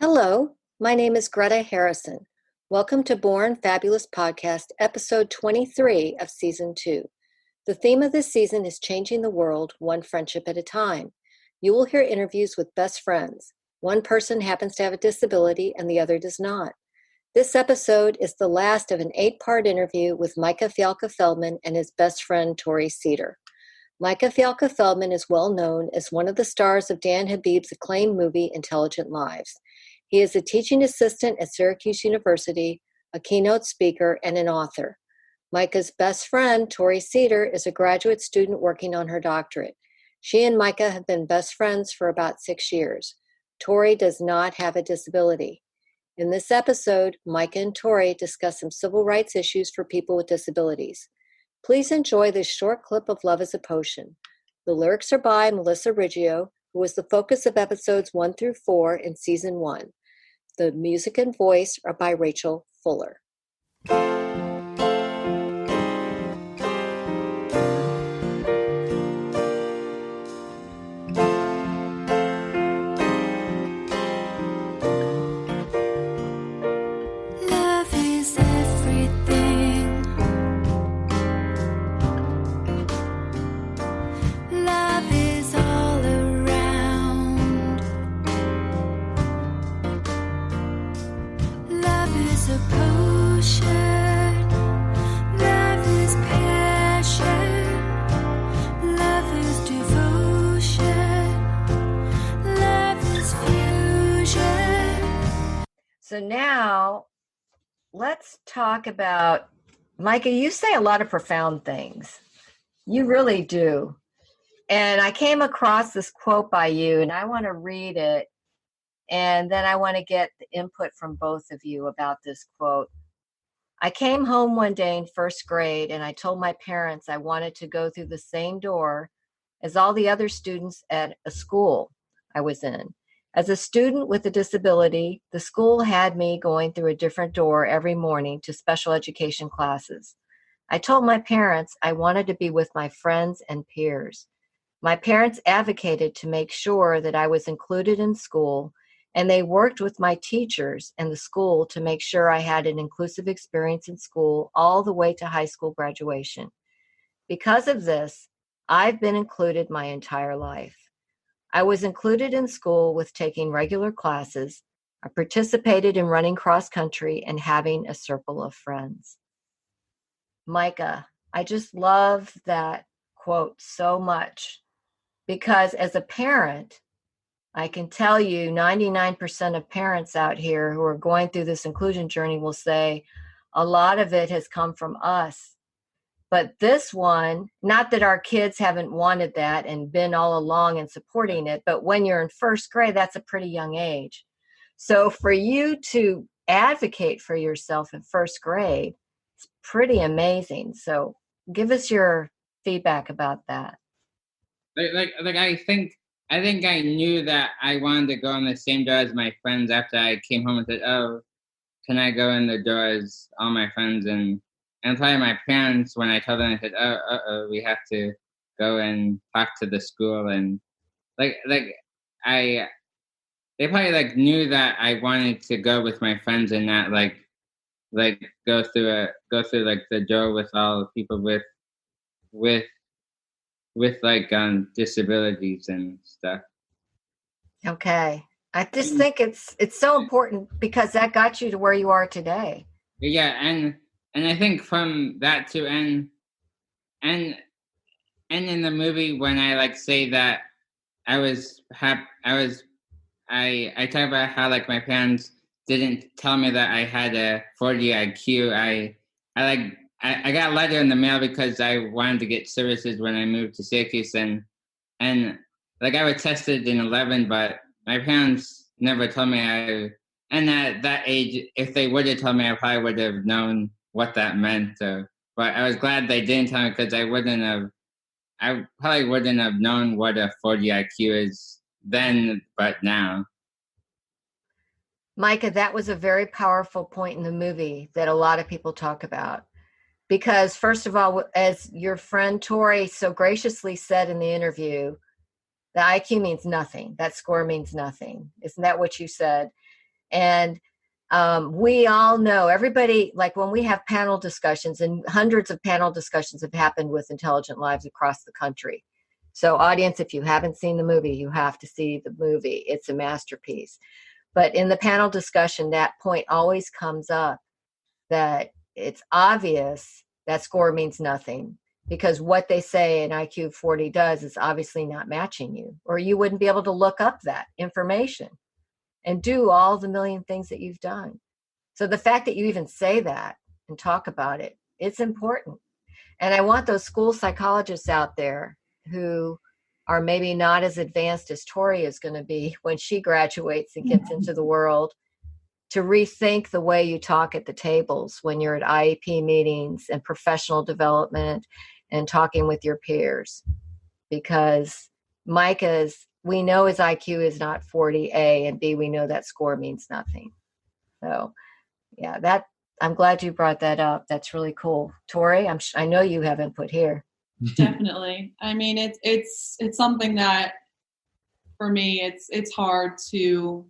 Hello, my name is Greta Harrison. Welcome to Born Fabulous Podcast, episode 23 of season 2. The theme of this season is changing the world one friendship at a time. You will hear interviews with best friends. One person happens to have a disability and the other does not. This episode is the last of an 8-part interview with Micah Fialka-Feldman and his best friend Tori Cedar. Micah Fialka-Feldman is well known as one of the stars of Dan Habib's acclaimed movie Intelligent Lives. He is a teaching assistant at Syracuse University, a keynote speaker, and an author. Micah's best friend, Tori Cedar, is a graduate student working on her doctorate. She and Micah have been best friends for about 6 years. Tori does not have a disability. In this episode, Micah and Tori discuss some civil rights issues for people with disabilities. Please enjoy this short clip of Love is a Potion. The lyrics are by Melissa Riggio, who was the focus of episodes 1 through 4 in season 1. The music and voice are by Rachel Fuller. Love is everything. Love is all around. Love is a potion. Love is passion. Love is devotion. Love is fusion. So now let's talk about, Micah, you say a lot of profound things. You really do. And I came across this quote by you, and I want to read it. And then I want to get the input from both of you about this quote. I came home one day in first grade, and I told my parents I wanted to go through the same door as all the other students at a school I was in. As a student with a disability, the school had me going through a different door every morning to special education classes. I told my parents I wanted to be with my friends and peers. My parents advocated to make sure that I was included in school, and they worked with my teachers and the school to make sure I had an inclusive experience in school all the way to high school graduation. Because of this, I've been included my entire life. I was included in school with taking regular classes. I participated in running cross country and having a circle of friends. Micah, I just love that quote so much because as a parent, I can tell you 99% of parents out here who are going through this inclusion journey will say a lot of it has come from us. But this one, not that our kids haven't wanted that and been all along and supporting it, but when you're in first grade, that's a pretty young age. So for you to advocate for yourself in first grade, it's pretty amazing. So give us your feedback about that. I think I knew that I wanted to go on the same door as my friends after I came home and said, "Oh, can I go in the door as all my friends?" And probably my parents, when I told them, I said, "Oh, we have to go and talk to the school." And they probably knew that I wanted to go with my friends and not go through the door with all the people with disabilities and stuff. Okay. I just think it's so important because that got you to where you are today. Yeah, and I think from that too, and in the movie when I say that I talk about how my parents didn't tell me that I had a 40 IQ. I got a letter in the mail because I wanted to get services when I moved to Syracuse, and I was tested in 11, but my parents never told me and at that age, if they would have told me, I probably would have known what that meant. So, but I was glad they didn't tell me because I probably wouldn't have known what a 40 IQ is then, but now. Micah, that was a very powerful point in the movie that a lot of people talk about. Because first of all, as your friend Tori so graciously said in the interview, the IQ means nothing. That score means nothing. Isn't that what you said? And we all know, everybody, like when we have panel discussions, and hundreds of panel discussions have happened with Intelligent Lives across the country. So audience, if you haven't seen the movie, you have to see the movie. It's a masterpiece. But in the panel discussion, that point always comes up, that it's obvious that score means nothing, because what they say an IQ 40 does is obviously not matching you, or you wouldn't be able to look up that information and do all the million things that you've done. So the fact that you even say that and talk about it, it's important. And I want those school psychologists out there who are maybe not as advanced as Tori is going to be when she graduates and gets into the world, to rethink the way you talk at the tables when you're at IEP meetings and professional development and talking with your peers. Because Micah's, we know his IQ is not 40, A, and B, we know that score means nothing. So yeah, that, I'm glad you brought that up. That's really cool. Tori, I know you have input here. Definitely. I mean, it's something that for me, it's hard to,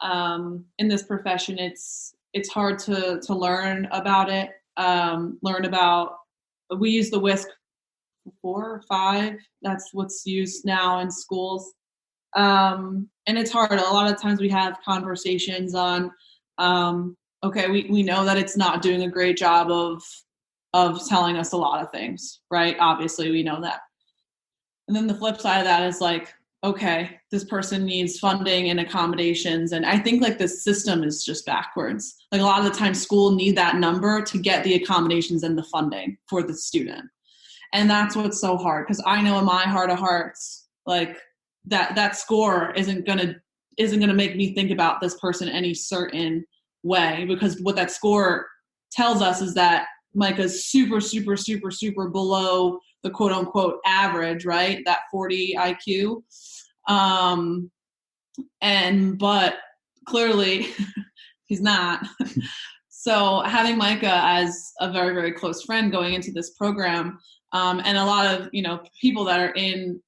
in this profession, it's hard to learn about it. We use the WISC 4 or 5. That's what's used now in schools. And it's hard. A lot of times we have conversations on, okay, we know that it's not doing a great job of telling us a lot of things, right? Obviously we know that. And then the flip side of that is like, okay, this person needs funding and accommodations. And I think like the system is just backwards. Like a lot of the time school need that number to get the accommodations and the funding for the student. And that's what's so hard. Cause I know in my heart of hearts, like that score isn't gonna make me think about this person any certain way, because what that score tells us is that Micah's super, super, super, super below the quote unquote average, right? That 40 IQ. But clearly he's not. So having Micah as a very, very close friend going into this program, and a lot of, people that are in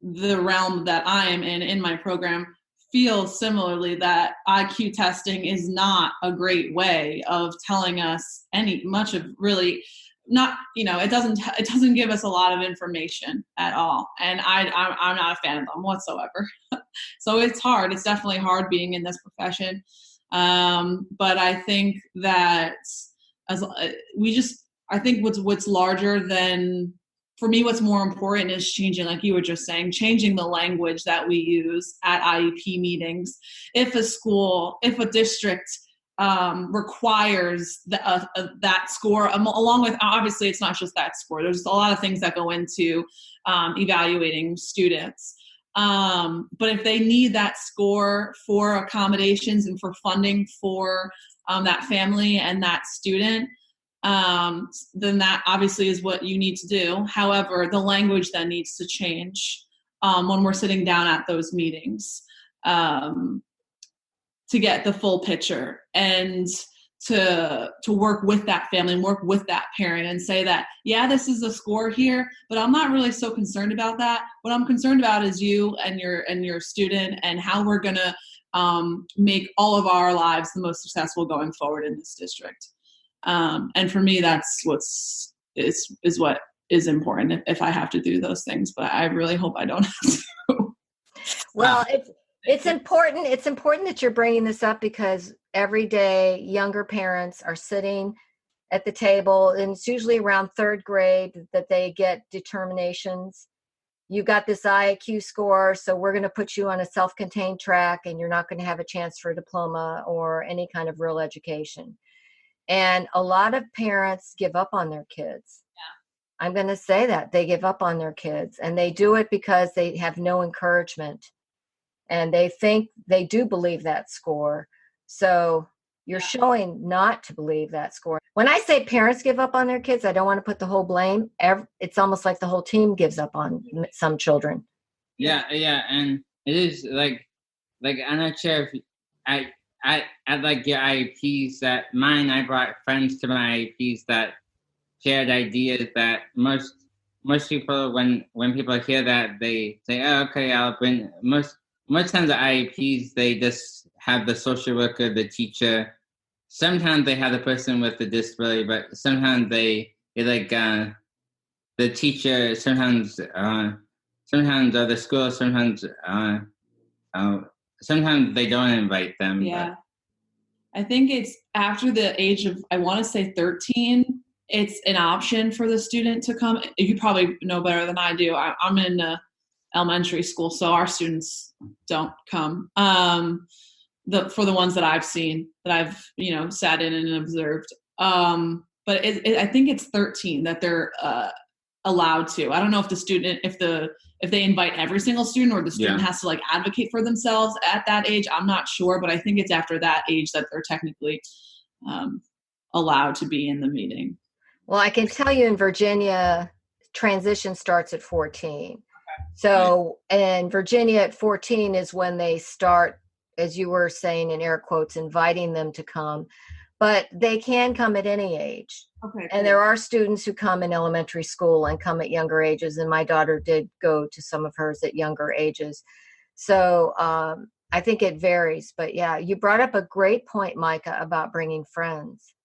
the realm that I am in my program feel similarly, that IQ testing is not a great way of telling us much of really not, it doesn't give us a lot of information at all. And I'm not a fan of them whatsoever. So it's hard. It's definitely hard being in this profession. But I think that I think what's larger than, for me, what's more important is changing, like you were just saying, changing the language that we use at IEP meetings. If a district requires that score, along with, obviously it's not just that score, there's a lot of things that go into evaluating students. But if they need that score for accommodations and for funding for that family and that student, then that obviously is what you need to do. However, the language then needs to change when we're sitting down at those meetings to get the full picture, and to work with that family and work with that parent and say that, yeah, this is a score here, but I'm not really so concerned about that. What I'm concerned about is you and your student, and how we're going to make all of our lives the most successful going forward in this district. And for me, that's what is important if I have to do those things, but I really hope I don't have to. Well, it's important. It's important that you're bringing this up, because every day younger parents are sitting at the table, and it's usually around third grade that they get determinations. You got this IQ score, so we're going to put you on a self-contained track, and you're not going to have a chance for a diploma or any kind of real education. And a lot of parents give up on their kids. Yeah. I'm going to say that they give up on their kids, and they do it because they have no encouragement, and they think they do believe that score. So you're showing not to believe that score. When I say parents give up on their kids, I don't want to put the whole blame. It's almost like the whole team gives up on some children. Yeah, and it is like I'm not sure if I like your IEPs that mine. I brought friends to my IEPs that shared ideas that most people, when people hear that, they say, oh, okay, I'll bring. Most times the IEPs, they just have the social worker, the teacher. Sometimes they have the person with the disability, but sometimes they like the teacher. Sometimes or the school. Sometimes they don't invite them. Yeah. I think it's after the age of, I want to say 13, it's an option for the student to come. You probably know better than I do. I'm in elementary school, so our students don't come. For the ones that I've seen, that I've sat in and observed. But I think it's 13 that they're allowed to. I don't know if the student, if they invite every single student, or the student has to like advocate for themselves at that age. I'm not sure, but I think it's after that age that they're technically allowed to be in the meeting. Well, I can tell you in Virginia, transition starts at 14. Okay. So in Virginia at 14 is when they start, as you were saying in air quotes, inviting them to come. But they can come at any age. Okay. And there are students who come in elementary school and come at younger ages. And my daughter did go to some of hers at younger ages. So I think it varies. But yeah, you brought up a great point, Micah, about bringing friends.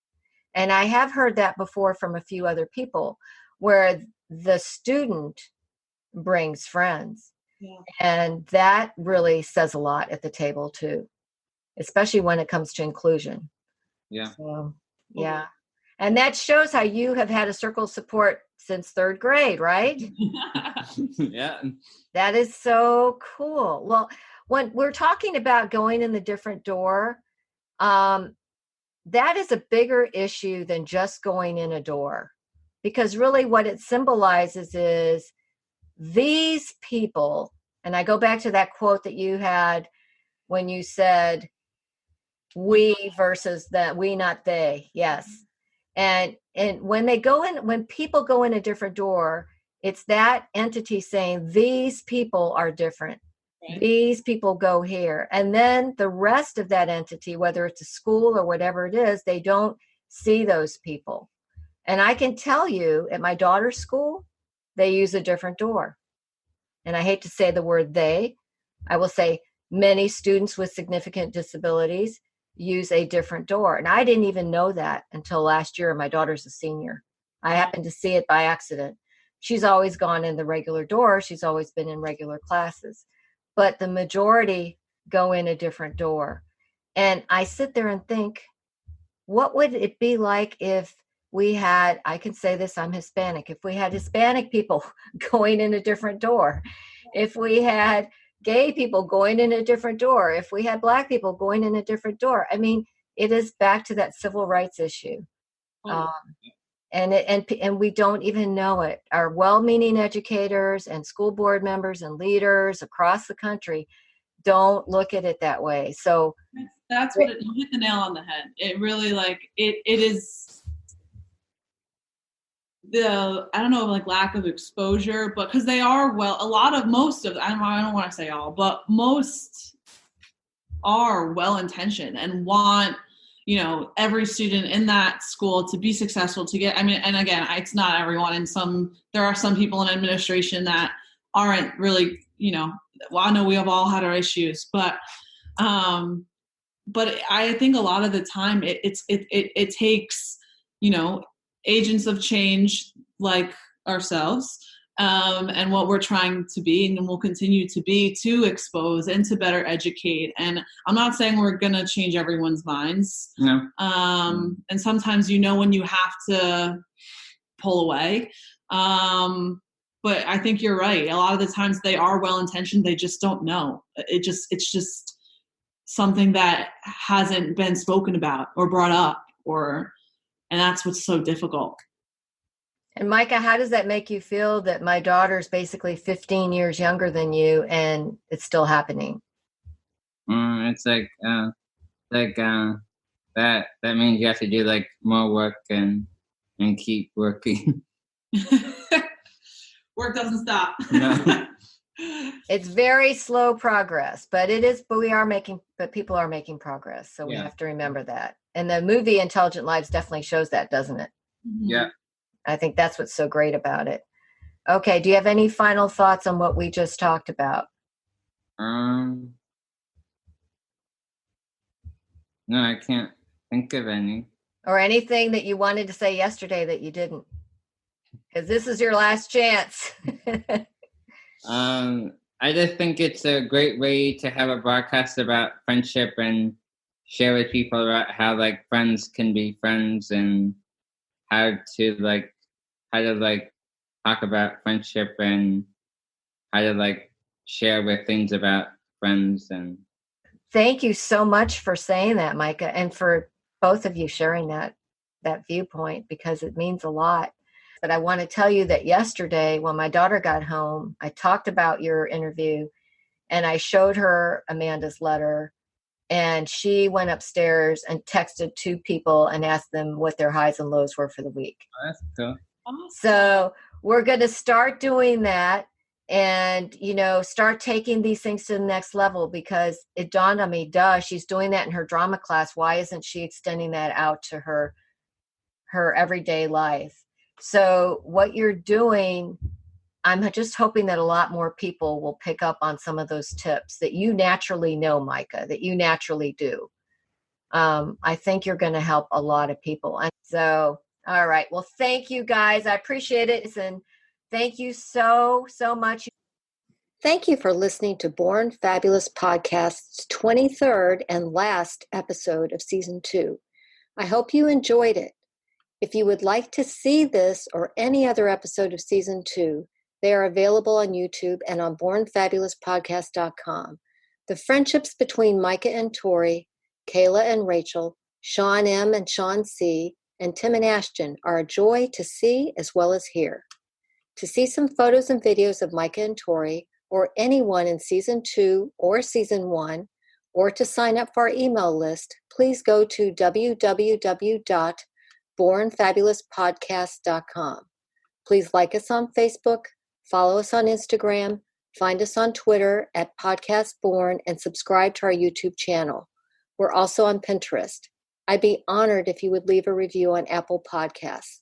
And I have heard that before from a few other people, where the student brings friends. Yeah. And that really says a lot at the table too, especially when it comes to inclusion. Yeah. So, yeah. And that shows how you have had a circle of support since 3rd grade, right? Yeah. That is so cool. Well, when we're talking about going in the different door, that is a bigger issue than just going in a door, because really what it symbolizes is these people, and I go back to that quote that you had when you said we versus that, we, not they. Yes. And when they go in, when people go in a different door, it's that entity saying these people are different. Right. These people go here. And then the rest of that entity, whether it's a school or whatever it is, they don't see those people. And I can tell you at my daughter's school, they use a different door. And I hate to say the word they, I will say many students with significant disabilities use a different door. And I didn't even know that until last year. My daughter's a senior. I happened to see it by accident. She's always gone in the regular door. She's always been in regular classes. But the majority go in a different door. And I sit there and think, what would it be like if we had, I can say this, I'm Hispanic, if we had Hispanic people going in a different door, if we had gay people going in a different door, if we had Black people going in a different door. I mean, it is back to that civil rights issue. And we don't even know it. Our well-meaning educators and school board members and leaders across the country don't look at it that way. So that's what you hit the nail on the head. It really it is the, I don't know, lack of exposure, but because they are most of, I don't want to say all, but most are well-intentioned and want, every student in that school to be successful, to get, and again, it's not everyone, and there are some people in administration that aren't really, I know we have all had our issues, but I think a lot of the time it takes, agents of change like ourselves, and what we're trying to be and will continue to be, to expose and to better educate. And I'm not saying we're going to change everyone's minds. No. And sometimes, when you have to pull away. But I think you're right. A lot of the times they are well-intentioned. They just don't know. It's just something that hasn't been spoken about or brought up, and that's what's so difficult. And Micah, how does that make you feel that my daughter's basically 15 years younger than you and it's still happening? It's that means you have to do more work and keep working. Work doesn't stop. No. It's very slow progress, but people are making progress. So we have to remember that. And the movie Intelligent Lives definitely shows that, doesn't it? Yeah. I think that's what's so great about it. Okay. Do you have any final thoughts on what we just talked about? No, I can't think of any. Or anything that you wanted to say yesterday that you didn't? Because this is your last chance. I just think it's a great way to have a broadcast about friendship and share with people about how like friends can be friends and how to talk about friendship and how to like share with things about friends. And Thank you so much for saying that, Micah, and for both of you sharing that viewpoint, because it means a lot. But I want to tell you that yesterday when my daughter got home, I talked about your interview and I showed her Amanda's letter, and she went upstairs and texted 2 people and asked them what their highs and lows were for the week. that's cool. Awesome. So we're going to start doing that and, start taking these things to the next level, because it dawned on me, she's doing that in her drama class. Why isn't she extending that out to her everyday life? So what you're doing, I'm just hoping that a lot more people will pick up on some of those tips that you naturally know, Micah, that you naturally do. I think you're going to help a lot of people. And so, all right. Well, thank you guys. I appreciate it. And thank you so, so much. Thank you for listening to Born Fabulous Podcast's 23rd and last episode of Season 2. I hope you enjoyed it. If you would like to see this or any other episode of Season 2, they are available on YouTube and on bornfabulouspodcast.com. The friendships between Micah and Tori, Kayla and Rachel, Sean M. and Sean C., and Tim and Ashton are a joy to see as well as hear. To see some photos and videos of Micah and Tori, or anyone in Season 2 or Season 1, or to sign up for our email list, please go to www.bornfabulouspodcast.com. Please like us on Facebook, follow us on Instagram, find us on Twitter at Podcast Born, and subscribe to our YouTube channel. We're also on Pinterest. I'd be honored if you would leave a review on Apple Podcasts.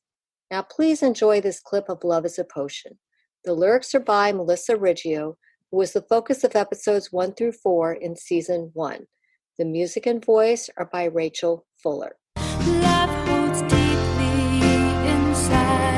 Now, please enjoy this clip of Love is a Potion. The lyrics are by Melissa Riggio, who was the focus of episodes 1 through 4 in Season 1. The music and voice are by Rachel Fuller. Love holds deeply inside.